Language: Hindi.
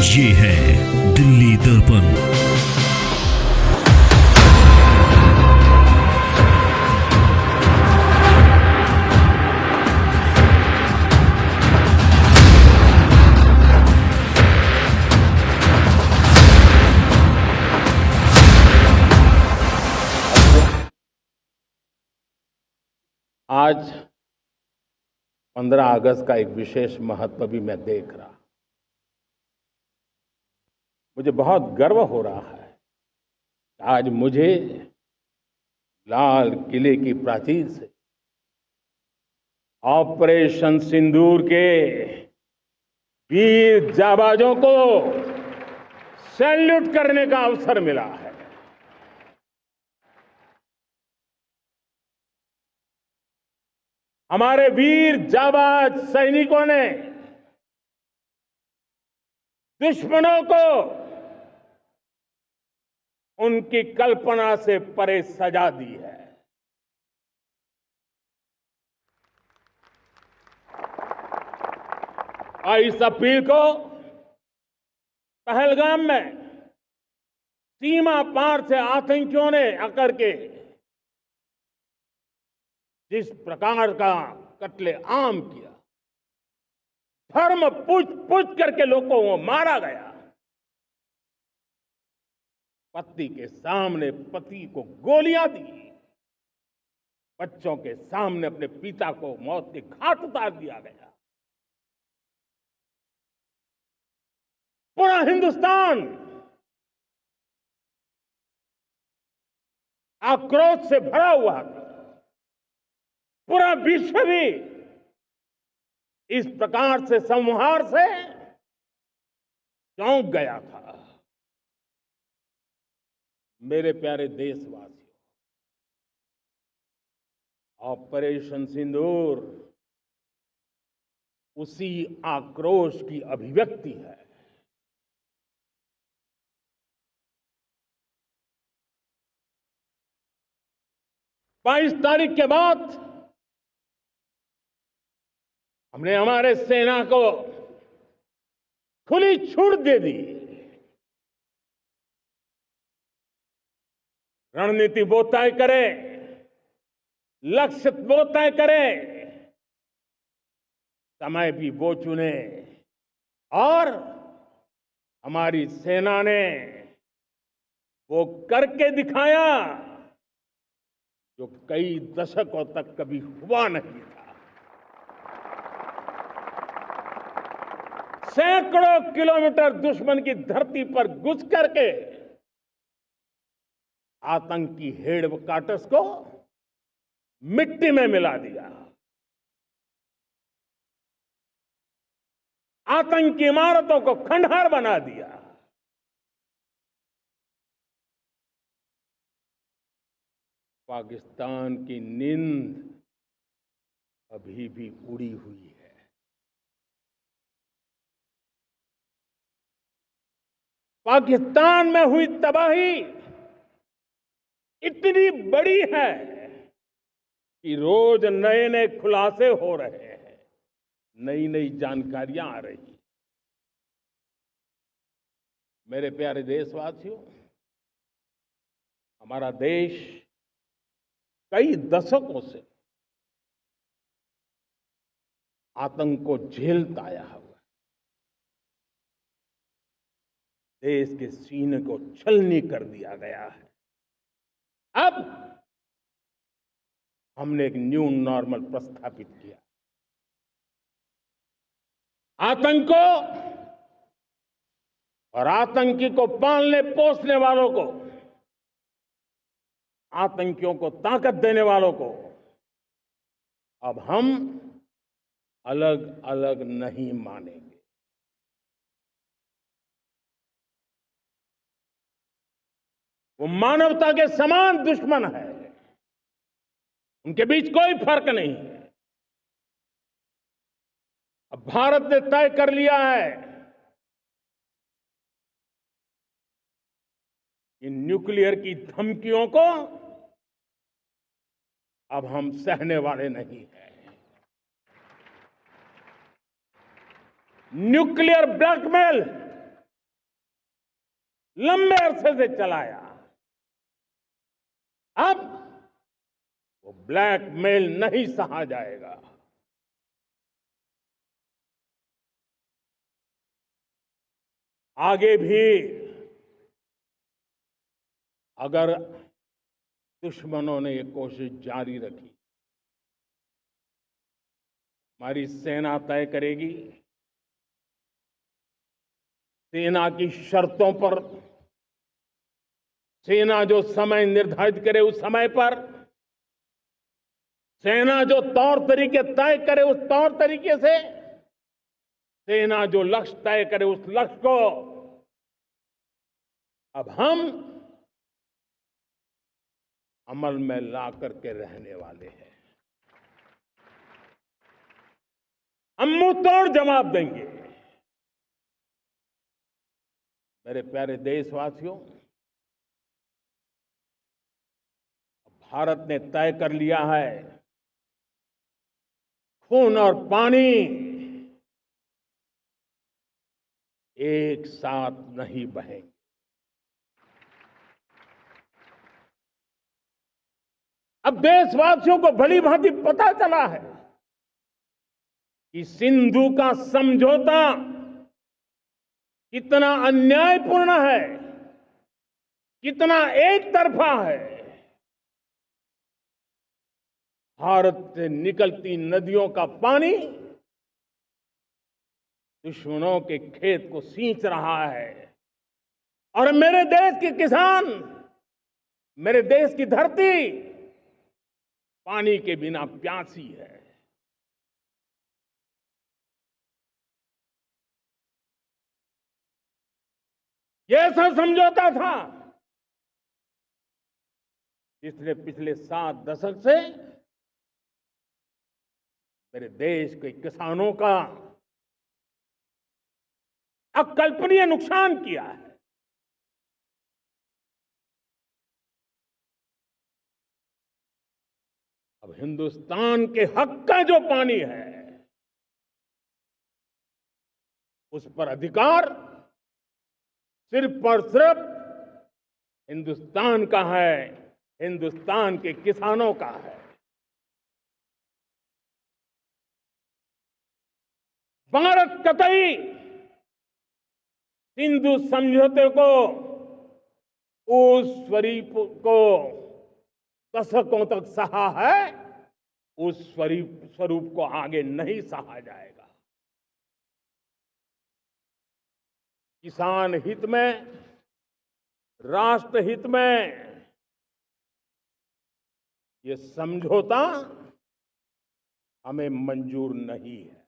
ये है दिल्ली दर्पण। आज 15 अगस्त का एक विशेष महत्व भी मैं देख रहा। मुझे बहुत गर्व हो रहा है कि आज मुझे लाल किले की प्राचीर से ऑपरेशन सिंदूर के वीर जाबाजों को सैल्यूट करने का अवसर मिला है। हमारे वीर जाबाज सैनिकों ने दुश्मनों को उनकी कल्पना से परे सजा दी है। 22 अप्रैल को पहलगाम में सीमा पार से आतंकियों ने आकर के जिस प्रकार का कत्ले आम किया, धर्म पूछ करके लोगों को मारा गया। पत्नी के सामने पति को गोलियां दी, बच्चों के सामने अपने पिता को मौत के घाट उतार दिया गया। पूरा हिंदुस्तान आक्रोश से भरा हुआ था। पूरा विश्व भी इस प्रकार से संहार से चौंक गया था। मेरे प्यारे देशवासियों, ऑपरेशन सिंदूर उसी आक्रोश की अभिव्यक्ति है। बाईस तारीख के बाद हमने हमारे सेना को खुली छूट दे दी। रणनीति वो तय करे, लक्ष्य वो तय करे, समय भी वो चुने, और हमारी सेना ने वो करके दिखाया जो कई दशकों तक कभी हुआ नहीं था। सैकड़ों किलोमीटर दुश्मन की धरती पर घुस करके आतंकी हेडक्वार्टर्स को मिट्टी में मिला दिया। आतंकी इमारतों को खंडहर बना दिया। पाकिस्तान की नींद अभी भी उड़ी हुई है। पाकिस्तान में हुई तबाही इतनी बड़ी है कि रोज नए नए खुलासे हो रहे हैं, नई नई जानकारियां आ रही हैं। मेरे प्यारे देशवासियों, हमारा देश कई दशकों से आतंक को झेलता आया हुआ है। देश के सीने को छलनी कर दिया गया है। अब हमने एक न्यू नॉर्मल प्रस्थापित किया। आतंक को और आतंकी को पालने पोसने वालों को, आतंकियों को ताकत देने वालों को अब हम अलग अलग नहीं मानेंगे। वो मानवता के समान दुश्मन है, उनके बीच कोई फर्क नहीं है। अब भारत ने तय कर लिया है कि न्यूक्लियर की धमकियों को अब हम सहने वाले नहीं हैं। न्यूक्लियर ब्लैकमेल लंबे अरसे से चलाया, अब वो ब्लैकमेल नहीं सहा जाएगा। आगे भी अगर दुश्मनों ने ये कोशिश जारी रखी, हमारी सेना तय करेगी, सेना की शर्तों पर, सेना जो समय निर्धारित करे उस समय पर, सेना जो तौर तरीके तय करे उस तौर तरीके से, सेना जो लक्ष्य तय करे उस लक्ष्य को अब हम अमल में ला करके रहने वाले हैं। हम मुंह तोड़ जवाब देंगे। मेरे प्यारे देशवासियों, भारत ने तय कर लिया है, खून और पानी एक साथ नहीं बहेंगे। अब देशवासियों को भली भांति पता चला है कि सिंधु का समझौता कितना अन्यायपूर्ण है, कितना एक तरफा है। भारत से निकलती नदियों का पानी दुश्मनों के खेत को सींच रहा है और मेरे देश के किसान, मेरे देश की धरती पानी के बिना प्यासी है। ये ऐसा समझौता था जिसने पिछले 7 दशक से मेरे देश के किसानों का अकल्पनीय नुकसान किया है। अब हिंदुस्तान के हक का जो पानी है उस पर अधिकार सिर्फ और सिर्फ हिंदुस्तान का है, हिंदुस्तान के किसानों का है। भारत कतई सिंधु समझौते को, उस स्वरूप को दशकों तक सहा है, उस स्वरूप को आगे नहीं सहा जाएगा। किसान हित में, राष्ट्र हित में ये समझौता हमें मंजूर नहीं है।